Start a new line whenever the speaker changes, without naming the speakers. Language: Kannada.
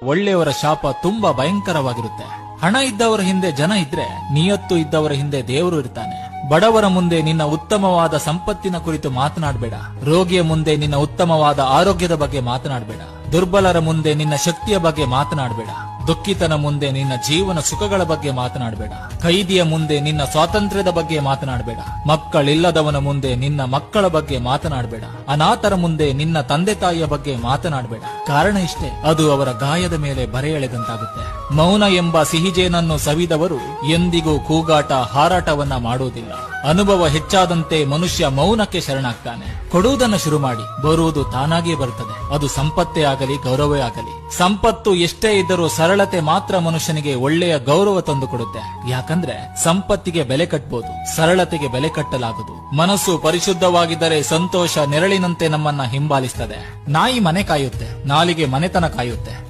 ಒಳ್ಳೆಯವರ ಶಾಪ ತುಂಬಾ ಭಯಂಕರವಾಗಿರುತ್ತೆ. ಹಣ ಇದ್ದವರ ಹಿಂದೆ ಜನ ಇದ್ರೆ, ನಿಯತ್ತು ಇದ್ದವರ ಹಿಂದೆ ದೇವರು ಇರ್ತಾನೆ. ಬಡವರ ಮುಂದೆ ನಿನ್ನ ಉತ್ತಮವಾದ ಸಂಪತ್ತಿನ ಕುರಿತು ಮಾತನಾಡಬೇಡ. ರೋಗಿಯ ಮುಂದೆ ನಿನ್ನ ಉತ್ತಮವಾದ ಆರೋಗ್ಯದ ಬಗ್ಗೆ ಮಾತನಾಡಬೇಡ. ದುರ್ಬಲರ ಮುಂದೆ ನಿನ್ನ ಶಕ್ತಿಯ ಬಗ್ಗೆ ಮಾತನಾಡಬೇಡ. ದುಃಖಿತನ ಮುಂದೆ ನಿನ್ನ ಜೀವನ ಸುಖಗಳ ಬಗ್ಗೆ ಮಾತನಾಡಬೇಡ. ಖೈದಿಯ ಮುಂದೆ ನಿನ್ನ ಸ್ವಾತಂತ್ರ್ಯದ ಬಗ್ಗೆ ಮಾತನಾಡಬೇಡ. ಮಕ್ಕಳಿಲ್ಲದವನ ಮುಂದೆ ನಿನ್ನ ಮಕ್ಕಳ ಬಗ್ಗೆ ಮಾತನಾಡಬೇಡ. ಅನಾಥರ ಮುಂದೆ ನಿನ್ನ ತಂದೆ ತಾಯಿಯ ಬಗ್ಗೆ ಮಾತನಾಡಬೇಡ. ಕಾರಣ ಇಷ್ಟೇ, ಅದು ಅವರ ಗಾಯದ ಮೇಲೆ ಬರೆ ಎಳೆದಂತಾಗುತ್ತೆ. ಮೌನ ಎಂಬ ಸಿಹಿಜೇನನ್ನು ಸವಿದವರು ಎಂದಿಗೂ ಕೂಗಾಟ ಹಾರಾಟವನ್ನ ಮಾಡುವುದಿಲ್ಲ. ಅನುಭವ ಹೆಚ್ಚಾದಂತೆ ಮನುಷ್ಯ ಮೌನಕ್ಕೆ ಶರಣಾಗ್ತಾನೆ. ಕೊಡುವುದನ್ನು ಶುರು ಮಾಡಿ, ಬರುವುದು ತಾನಾಗಿಯೇ ಬರುತ್ತದೆ. ಅದು ಸಂಪತ್ತೇ ಆಗಲಿ, ಗೌರವವೇ ಆಗಲಿ. ಸಂಪತ್ತು ಎಷ್ಟೇ ಇದ್ದರೂ ಸರಳತೆ ಮಾತ್ರ ಮನುಷ್ಯನಿಗೆ ಒಳ್ಳೆಯ ಗೌರವ ತಂದುಕೊಡುತ್ತೆ. ಯಾಕಂದ್ರೆ ಸಂಪತ್ತಿಗೆ ಬೆಲೆ ಕಟ್ಟಬಹುದು, ಸರಳತೆಗೆ ಬೆಲೆ ಕಟ್ಟಲಾಗದು. ಮನಸ್ಸು ಪರಿಶುದ್ಧವಾಗಿದ್ದರೆ ಸಂತೋಷ ನೆರಳಿನಂತೆ ನಮ್ಮನ್ನ ಹಿಂಬಾಲಿಸ್ತದೆ. ನಾಯಿ ಮನೆ ಕಾಯುತ್ತೆ, ನಾಲಿಗೆ ಮನೆತನ ಕಾಯುತ್ತೆ.